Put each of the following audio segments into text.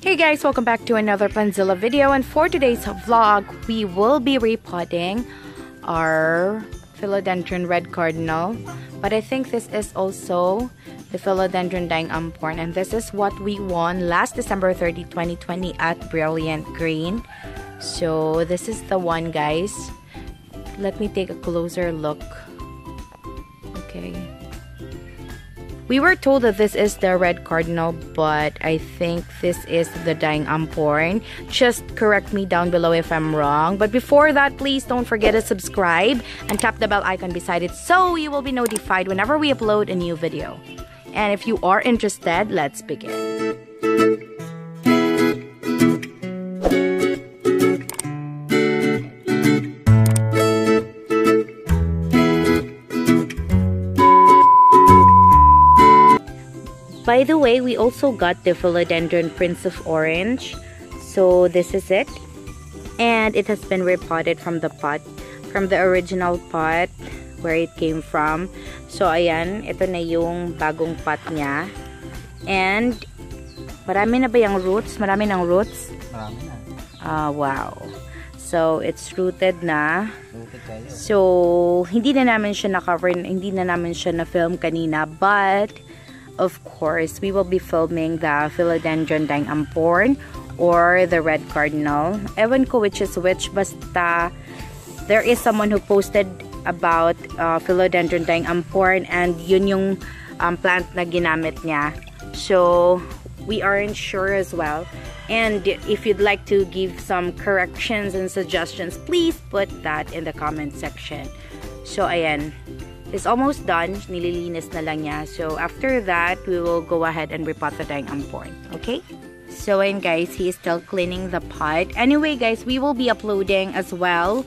Hey guys, welcome back to another PLANTZILLA video, and for today's vlog, we will be repotting our Philodendron Red Cardinal, but I think this is also the Philodendron Daeng Amporn, and this is what we won last December 30, 2020 at Brilliant Green. So this is the one, guys. Let me take a closer look. Okay. We were told that this is the Red Cardinal, but I think this is the Daeng Amporn. Just correct me down below if I'm wrong. But before that, please don't forget to subscribe and tap the bell icon beside it so you will be notified whenever we upload a new video. And if you are interested, let's begin. By the way, we also got the Philodendron Prince of Orange. So this is it. And it has been repotted from the pot, from the original pot where it came from. So ayan, ito na yung bagong pot niya. And marami na ba yung roots? Marami ng roots? Marami na. Wow. So it's rooted na. Rooted kayo. So hindi na namin siya na-cover, hindi na namin siya na-film kanina, but of course, we will be filming the Philodendron Daeng Amporn or the Red Cardinal. Ewan ko which is which, basta there is someone who posted about Philodendron Daeng Amporn, and yun yung plant na ginamit niya. So, we aren't sure as well. And if you'd like to give some corrections and suggestions, please put that in the comment section. So, ayan. It's almost done. Nililinis na lang niya. So, after that, we will go ahead and repot the Daeng Amporn. Okay? So, and guys, he is still cleaning the pot. Anyway, guys, we will be uploading as well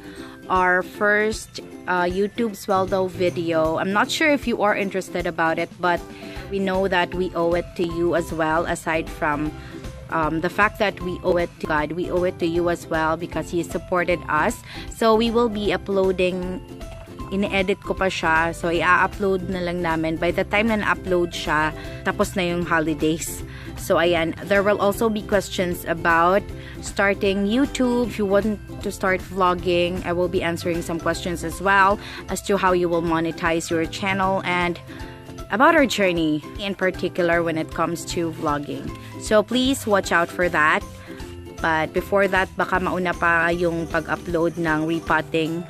our first YouTube sweldo video. I'm not sure if you are interested about it, but we know that we owe it to you as well. Aside from the fact that we owe it to God, we owe it to you as well because He supported us. So, we will be uploading. Ini-edit ko pa siya. So, i-upload na lang namin. By the time na na-upload siya, tapos na yung holidays. So, ayan. There will also be questions about starting YouTube. If you want to start vlogging, I will be answering some questions as well as to how you will monetize your channel and about our journey in particular when it comes to vlogging. So, please watch out for that. But before that, baka mauna pa yung pag-upload ng repotting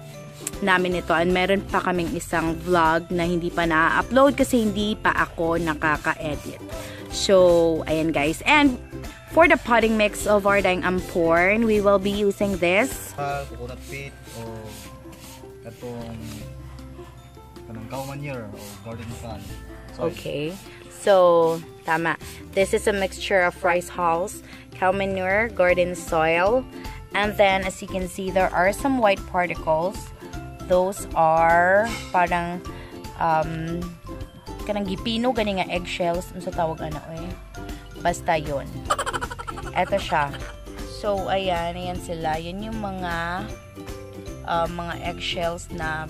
namin ito, and meron pa kaming isang vlog na hindi pa na-upload kasi hindi pa ako nakaka-edit. So, ayan guys. And for the potting mix of our Daeng Amporn, we will be using this coconut peat o itong cow manure o garden fan. Okay. So, tama. This is a mixture of rice hulls, cow manure, garden soil, and then as you can see, there are some white particles. Those are parang kanang gipino gani nga eggshells, ano sa tawag ano basta yun. Eto siya. So ayan sila. Yun yung mga eggshells na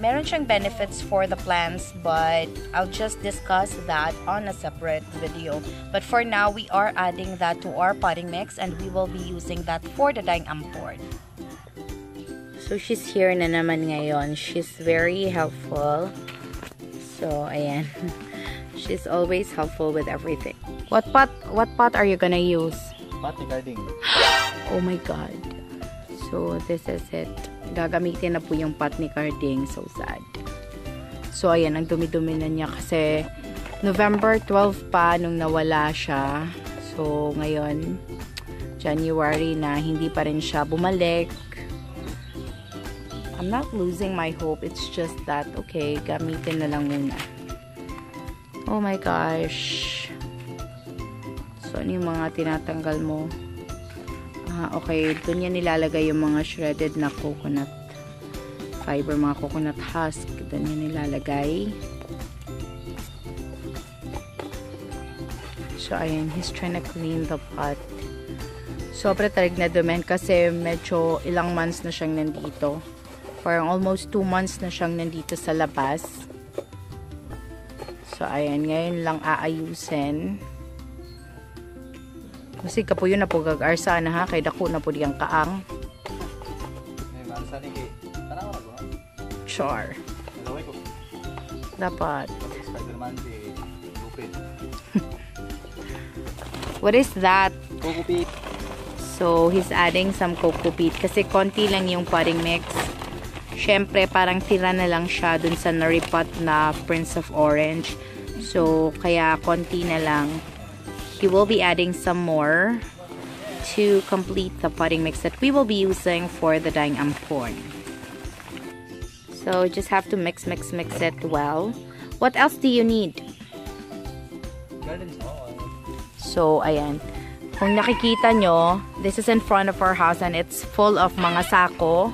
meron siyang benefits for the plants, but I'll just discuss that on a separate video. But for now, we are adding that to our potting mix, and we will be using that for the Daeng Amporn. So, she's here na naman ngayon. She's very helpful. So, ayan. She's always helpful with everything. What pot are you gonna use? Pot ni Carding. Oh my God. So, this is it. Gagamitin na po yung pot ni Carding. So sad. So, ayan. Ang dumi-dumi na niya kasi November 12 pa nung nawala siya. So, ngayon, January na, hindi pa rin siya bumalik. I'm not losing my hope. It's just that, okay, gamitin na lang muna. Oh my gosh. So, ano yung mga tinatanggal mo? Okay. Doon yan nilalagay yung mga shredded na coconut fiber, mga coconut husk. Doon yan nilalagay. So, ayan. He's trying to clean the pot. Sobra talig na dumen kasi medyo ilang months na siyang nandito. Parang almost 2 months na siyang nandito sa labas. So, ayan. Ngayon lang aayusin. Kasi kapuyo na po gag-arsa na ha, kay dako na po diyang kaang. Sure. Dapat. What is that? Coco peat. So, he's adding some coco peat. Kasi konti lang yung potting mix. Syempre, parang tira na lang siya dun sa naripot na Prince of Orange. So, kaya konti na lang. He will be adding some more to complete the potting mix that we will be using for the Daeng Amporn. So, just have to mix it well. What else do you need? So, ayan. Kung nakikita nyo, this is in front of our house and it's full of mga sako.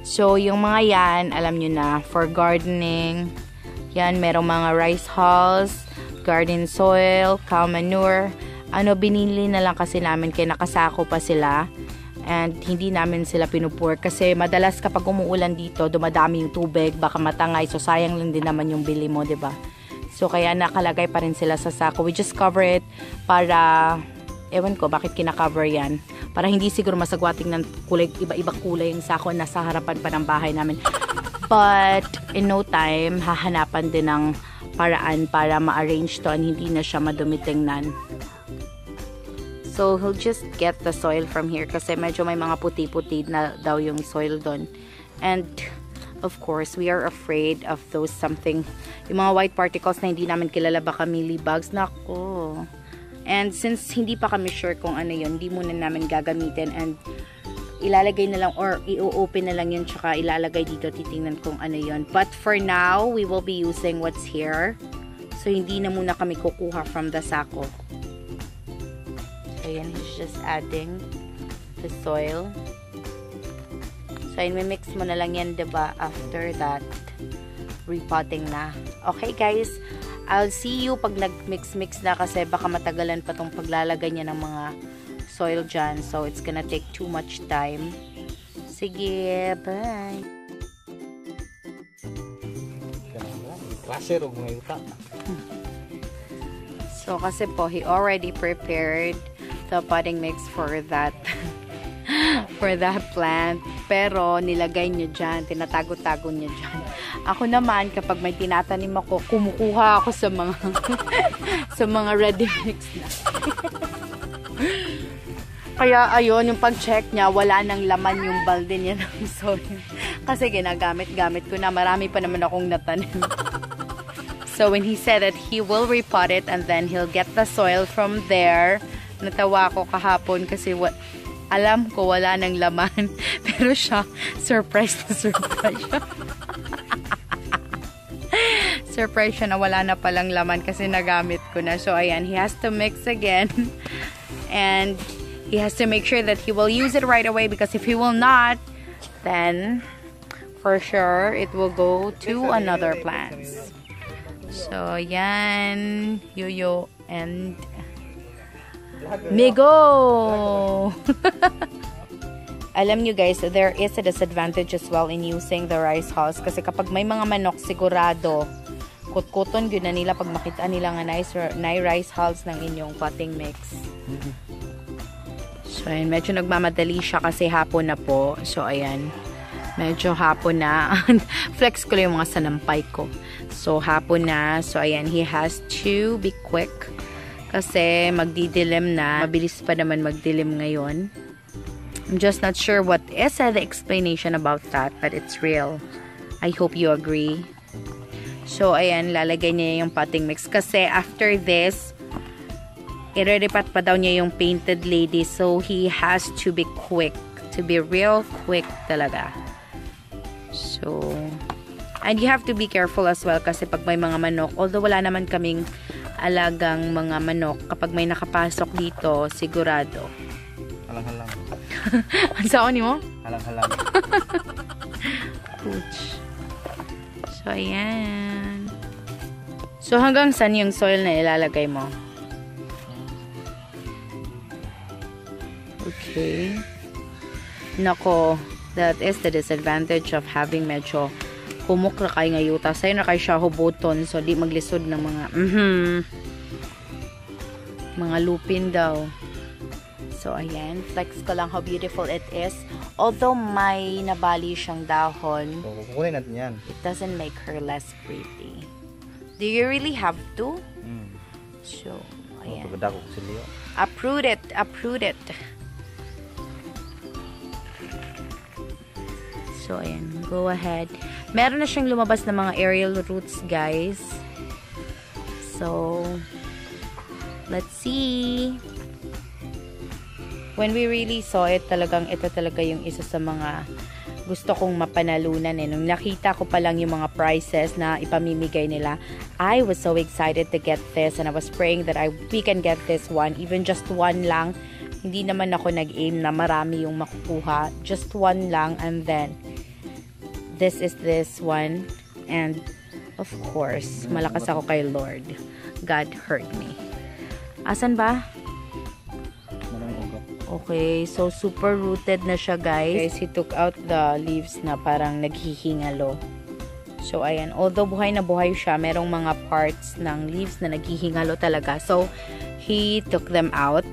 So, yung mga yan, alam nyo na, for gardening. Yan, merong mga rice hulls, garden soil, cow manure. Binili na lang kasi namin kaya nakasako pa sila. And hindi namin sila pinupur kasi madalas kapag umuulan dito, dumadami yung tubig, baka matangay. So, sayang lang din naman yung bili mo, diba? So, kaya nakalagay pa rin sila sa sako. We just cover it para, ewan ko, bakit kinakover yan? Para hindi siguro masagwating ng kulay, iba-iba kulay yung sako na sa harapan pa ng bahay namin. But, in no time, hahanapan din ng paraan para ma-arrange to and hindi na siya madumitingnan. So, he'll just get the soil from here kasi medyo may mga puti-puti na daw yung soil doon. And, of course, we are afraid of those something, yung mga white particles na hindi namin kilala, baka mealybugs. Nako. And since hindi pa kami sure kung ano yun, hindi muna namin gagamitin and ilalagay na lang or i-open na lang yun tsaka ilalagay dito, titingnan kung ano yun. But for now, we will be using what's here. So, hindi na muna kami kukuha from the sako. Ayan, he's just adding the soil. So, mix mo na lang yan, diba? After that, repotting na. Okay, guys. I'll see you pag nag-mix na kasi baka matagalan pa tong paglalagay niya ng mga soil dyan. So, it's gonna take too much time. Sige, bye! So, kasi po, he already prepared the potting mix for that for that plant. Pero, nilagay niya dyan. Tinatago-tago niya dyan. Ako naman, kapag may tinatanim ako, kumukuha ako sa mga sa mga ready mix na. Kaya, ayun, yung pag-check niya, wala nang laman yung balde niya ng soil. Kasi ginagamit-gamit ko na. Marami pa naman akong natanim. So, when he said that he will repot it and then he'll get the soil from there, natawa ako kahapon kasi alam ko wala nang laman. Pero siya, surprise siya. Surprise siya na wala na palang laman kasi nagamit ko na. So, ayan, he has to mix again. And he has to make sure that he will use it right away because if he will not, then for sure it will go to another plants. So, yan, Yoyo and Migo! Alam nyo guys, there is a disadvantage as well in using the rice hulls kasi kapag may mga manok sigurado, kutkuton yun na nila pag makita nila nga na rice hulls ng inyong potting mix. So, ayan, medyo nagmamadali siya kasi hapon na po. So, ayan, medyo hapon na. Flex ko lang yung mga sanampay ko. So, hapon na. So, ayan, he has to be quick kasi magdidilim na. Mabilis pa naman magdilim ngayon. I'm just not sure what is the explanation about that, but it's real. I hope you agree. So, ayan, lalagay niya yung potting mix. Kasi after this, ireripat pa daw niya yung painted lady. So, he has to be quick. To be real quick talaga. So, and you have to be careful as well kasi pag may mga manok, although wala naman kaming alagang mga manok, kapag may nakapasok dito, sigurado. Halang-halang. Ang saan mo? Halang-halang. Pooch. So, ayan. So, hanggang saan yung soil na ilalagay mo? Okay. Nako, that is the disadvantage of having medyo humok na kay ngayuta. Sa'yo na kay siya hubuton. So, di maglisod ng mga Mga lupin daw. So, ayan. Flex ko lang how beautiful it is. Although may nabali siyang dahon, So, kukunin natin yan. it doesn't make her less pretty. Do you really have to? So, ayan. Pagkadako ko si Leo. Uproot it. Uproot it. So, ayan. Go ahead. Meron na siyang lumabas na mga aerial roots, guys. So, let's see. When we really saw it, talagang ito talaga yung isa sa mga gusto kong mapanalunan. Nung nakita ko pa lang yung mga prices na ipamimigay nila, I was so excited to get this and I was praying that we can get this one. Even just one lang. Hindi naman ako nag-aim na marami yung makukuha. Just one lang, and then this is this one. And of course, malakas ako kay Lord. God heard me. Asan ba? Okay, so super rooted na siya, guys. He took out the leaves na parang naghihingalo. So, ayan. Although buhay na buhay siya, merong mga parts ng leaves na naghihingalo talaga. So, he took them out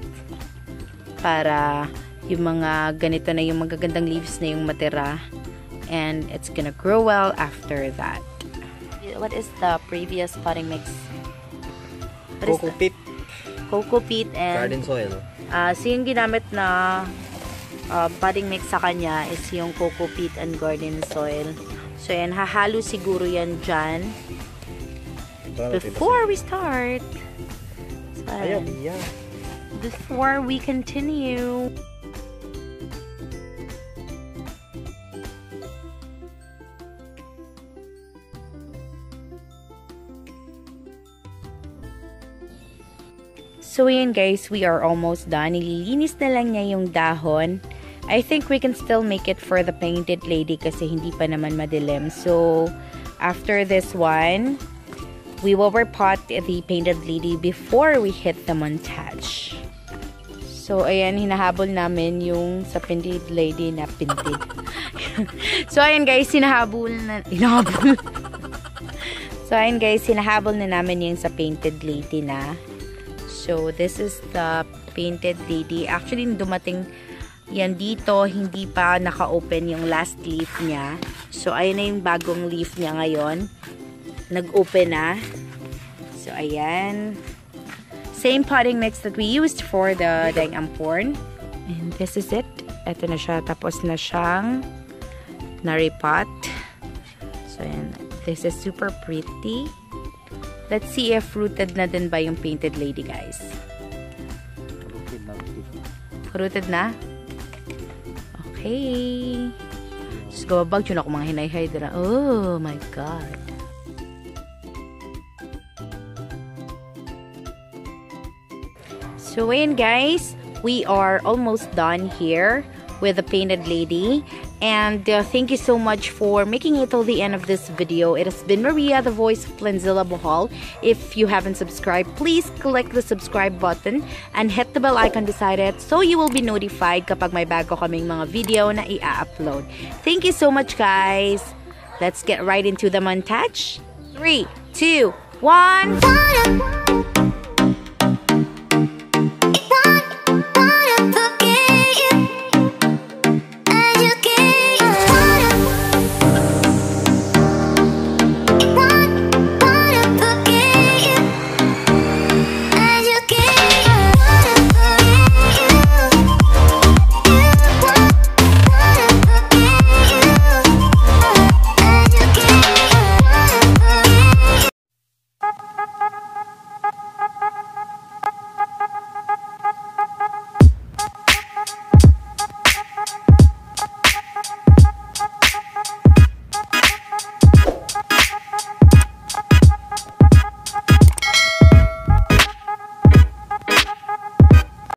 para yung mga ganito na yung magagandang leaves na yung matira. And it's gonna grow well after that. What is the previous potting mix? Coco peat. Coco peat and Garden soil. So yung ginamit na potting mix sa kanya is yung coco peat and garden soil. So yan, hahalo siguro yan dyan before we start. So, before we continue. So, ayan guys, we are almost done. Nililinis na lang niya yung dahon. I think we can still make it for the painted lady kasi hindi pa naman madilim. So, after this one, we will repot the painted lady before we hit the montage. So, ayan, hinahabol namin yung sa painted lady na pinted. So, ayan guys, hinahabol na namin yung sa painted lady na. So, this is the painted lady. Actually, dumating yan dito, hindi pa naka-open yung last leaf niya. So, ayun na yung bagong leaf niya ngayon. Nag-open na. So, ayan. Same potting mix that we used for the Daeng Amporn. And this is it. Ito na siya. Tapos na siyang na-repot. So, ayan. This is super pretty. Let's see if rooted na din ba yung painted lady, guys. Rooted na? Okay. Just go bag. Yun ako mga hinay-hay dira. Oh my God. So, ayan guys. We are almost done here with the painted lady. And thank you so much for making it till the end of this video. It has been Maria, the voice of PLANTZILLA BHL. If you haven't subscribed, please click the subscribe button and hit the bell icon beside it so you will be notified kapag may bago kaming mga video na i-upload. Thank you so much, guys. Let's get right into the montage. 3, 2, 1.